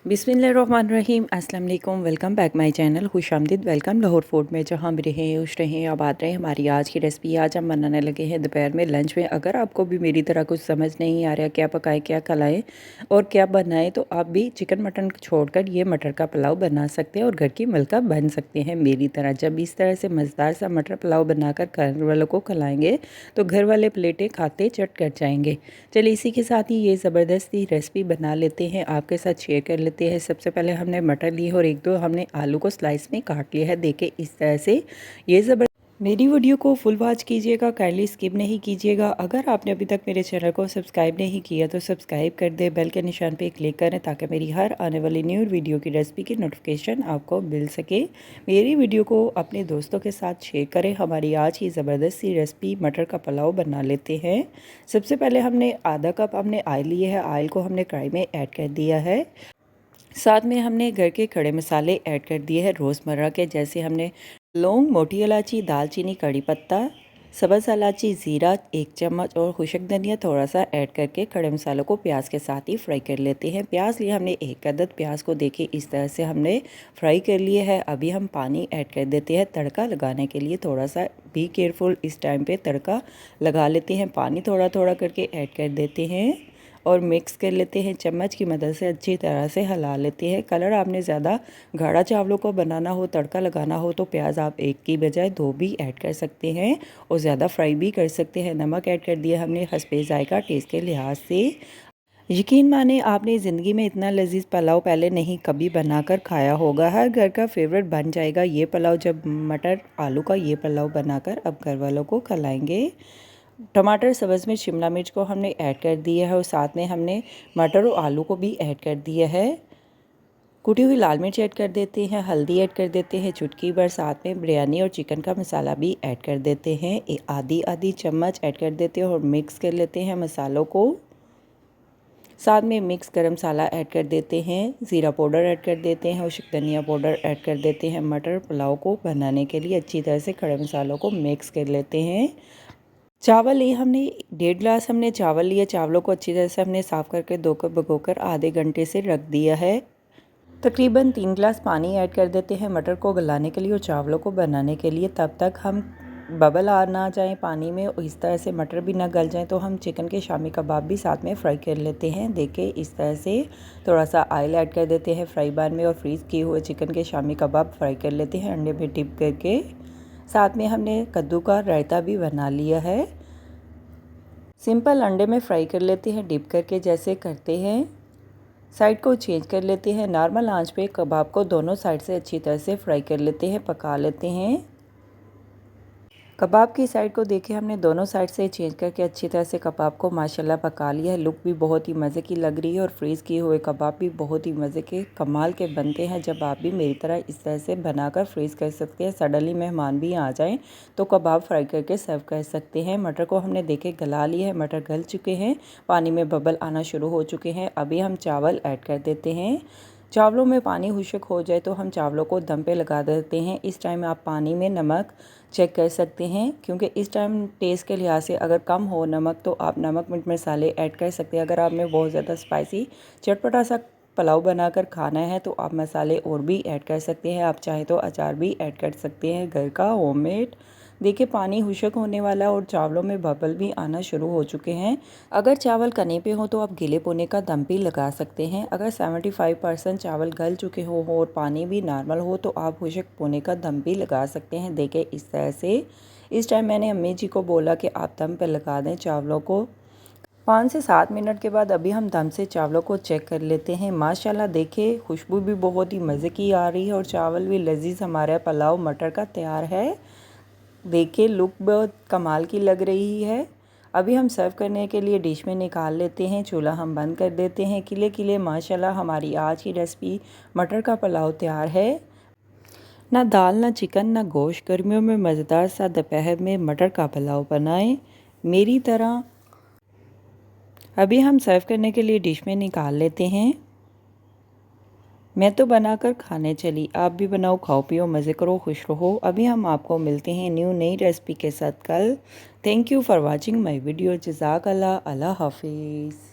बिस्मिल्लाहिर्रहमानिर्रहीम, अस्सलाम वालेकुम। Welcome back my channel. खुशामदीद। वेलकम लाहौर फूड में, जहाँ भी रहें खुश रहें आबाद रहें। हमारी आज की रेसिपी आज हम बनाने लगे हैं दोपहर में लंच में। अगर आपको भी मेरी तरह कुछ समझ नहीं आ रहा क्या पकाएं क्या खिलाएं और क्या बनाएं, तो आप भी चिकन मटन छोड़कर ये मटर का पुलाव बना सकते हैं और घर की मलका बन सकते हैं मेरी तरह। जब इस तरह से मज़ेदार सा मटर पुलाव बनाकर घर वालों को खिलाएँगे तो घर वाले प्लेटें खाते चट कर जाएंगे। चलिए इसी के साथ ही ये ज़बरदस्ती रेसिपी बना लेते हैं, आपके साथ शेयर कर लेते हैं। सबसे पहले हमने मटर ली और एक दो हमने आलू को स्लाइस में काट लिया है। देखिए इस तरह से ये मेरी वीडियो को फुल वॉच कीजिएगा, काइंडली स्किप नहीं कीजिएगा। अगर आपने अभी तक मेरे चैनल को सब्सक्राइब नहीं किया तो सब्सक्राइब कर दे, बेल के निशान पे क्लिक करें ताकि मेरी हर आने वाली न्यू वीडियो की रेसिपी की नोटिफिकेशन आपको मिल सके। मेरी वीडियो को अपने दोस्तों के साथ शेयर करें। हमारी आज की ज़बरदस्त सी रेसिपी मटर का पुलाव बना लेते हैं। सबसे पहले हमने आधा कप हमने ऑयल लिए है। ऑयल को हमने कढ़ाई में ऐड कर दिया है। साथ में हमने घर के खड़े मसाले ऐड कर दिए हैं रोज़मर्रा के, जैसे हमने लौंग, मोटी इलायची, दालचीनी, कड़ी पत्ता, सब्ज़ इलायची, ज़ीरा 1 चम्मच और खुशक धनिया थोड़ा सा ऐड करके खड़े मसालों को प्याज के साथ ही फ्राई कर लेते हैं। प्याज लिए हमने 1 अदद प्याज को देखिए इस तरह से हमने फ्राई कर लिए है। अभी हम पानी ऐड कर देते हैं तड़का लगाने के लिए। थोड़ा सा बी केयरफुल, इस टाइम पे तड़का लगा लेते हैं। पानी थोड़ा थोड़ा करके ऐड कर देते हैं और मिक्स कर लेते हैं। चम्मच की मदद से अच्छी तरह से हिला लेते हैं। कलर आपने ज़्यादा गाढ़ा चावलों को बनाना हो, तड़का लगाना हो तो प्याज आप 1 की बजाय 2 भी ऐड कर सकते हैं और ज़्यादा फ्राई भी कर सकते हैं। नमक ऐड कर दिया हमने हस्बे जायका टेस्ट के लिहाज से। यकीन माने आपने ज़िंदगी में इतना लजीज पुलाव पहले नहीं कभी बनाकर खाया होगा। हर घर का फेवरेट बन जाएगा ये पुलाव जब मटर आलू का ये पुलाव बनाकर अब घर वालों को खिलाएंगे। टमाटर, सब्ज़ मिर्च, शिमला मिर्च को हमने ऐड कर दिया है और साथ में हमने मटर और आलू को भी ऐड कर दिया है। कुटी हुई लाल मिर्च ऐड कर देते हैं, हल्दी ऐड कर देते हैं चुटकी भर, साथ में बिरयानी और चिकन का मसाला भी ऐड कर देते हैं। आधी आधी चम्मच ऐड कर देते हैं और मिक्स कर लेते हैं मसालों को। साथ में मिक्स गरम मसाला ऐड कर देते हैं, ज़ीरा पाउडर ऐड कर देते हैं और धनिया पाउडर ऐड कर देते हैं। मटर पुलाव को बनाने के लिए अच्छी तरह से खड़े मसालों को मिक्स कर लेते हैं। चावल लिए हमने 1.5 गिलास हमने चावल लिए। चावलों को अच्छी तरह से हमने साफ़ करके धोकर भिगोकर आधे घंटे से रख दिया है। तकरीबन 3 गिलास पानी ऐड कर देते हैं मटर को गलाने के लिए और चावलों को बनाने के लिए। तब तक हम बबल आ ना जाएं पानी में और इस तरह से मटर भी ना गल जाएं तो हम चिकन के शामी कबाब भी साथ में फ्राई कर लेते हैं। देखिए इस तरह से थोड़ा सा ऑयल ऐड कर देते हैं फ्राई पैन में और फ्रीज़ किए हुए चिकन के शामी कबाब फ्राई कर लेते हैं अंडे में डिप करके। साथ में हमने कद्दू का रायता भी बना लिया है। सिंपल अंडे में फ्राई कर लेते हैं डिप करके जैसे करते हैं। साइड को चेंज कर लेते हैं। नॉर्मल आंच पे कबाब को दोनों साइड से अच्छी तरह से फ्राई कर लेते हैं, पका लेते हैं। कबाब की साइड को देखिए हमने दोनों साइड से चेंज करके अच्छी तरह से कबाब को माशाल्लाह पका लिया है। लुक भी बहुत ही मज़े की लग रही है और फ्रीज़ किए हुए कबाब भी बहुत ही मज़े के कमाल के बनते हैं। जब आप भी मेरी तरह इस तरह से बनाकर फ्रीज़ कर सकते हैं, सडनली मेहमान भी आ जाएं तो कबाब फ्राई करके सर्व कर सकते हैं। मटर को हमने देखे गला लिया है, मटर गल चुके हैं, पानी में बबल आना शुरू हो चुके हैं। अभी हम चावल ऐड कर देते हैं। चावलों में पानी खुश्क हो जाए तो हम चावलों को दम पे लगा देते हैं। इस टाइम आप पानी में नमक चेक कर सकते हैं, क्योंकि इस टाइम टेस्ट के लिहाज से अगर कम हो नमक तो आप नमक मिर्च मसाले ऐड कर सकते हैं। अगर आप में बहुत ज़्यादा स्पाइसी चटपटा सा पुलाव बनाकर खाना है तो आप मसाले और भी ऐड कर सकते हैं। आप चाहें तो अचार भी ऐड कर सकते हैं घर का होममेड। देखिए पानी खुश्क होने वाला और चावलों में बबल भी आना शुरू हो चुके हैं। अगर चावल कने पे हो तो आप गीले पोने का दम भी लगा सकते हैं। अगर 75% चावल गल चुके हो और पानी भी नॉर्मल हो तो आप खुश्क पोने का दम भी लगा सकते हैं। देखिए इस तरह से। इस टाइम मैंने अम्मी जी को बोला कि आप दम पे लगा दें चावलों को। 5 से 7 मिनट के बाद अभी हम दम से चावलों को चेक कर लेते हैं। माशाल्लाह देखिए खुशबू भी बहुत ही मज़े की आ रही है और चावल भी लजीज हमारा पुलाव मटर का तैयार है। देखिए लुक बहुत कमाल की लग रही है। अभी हम सर्व करने के लिए डिश में निकाल लेते हैं। चूल्हा हम बंद कर देते हैं। किले किले माशाल्लाह हमारी आज की रेसिपी मटर का पुलाव तैयार है। ना दाल, ना चिकन, ना गोश्त, गर्मियों में मज़ेदार सा दोपहर में मटर का पुलाव बनाएं मेरी तरह। अभी हम सर्व करने के लिए डिश में निकाल लेते हैं। मैं तो बनाकर खाने चली, आप भी बनाओ, खाओ पियो, मज़े करो, खुश रहो। अभी हम आपको मिलते हैं नई रेसिपी के साथ कल। Thank you for watching my video. जज़ाकल्लाह। अल्लाह हाफिज़।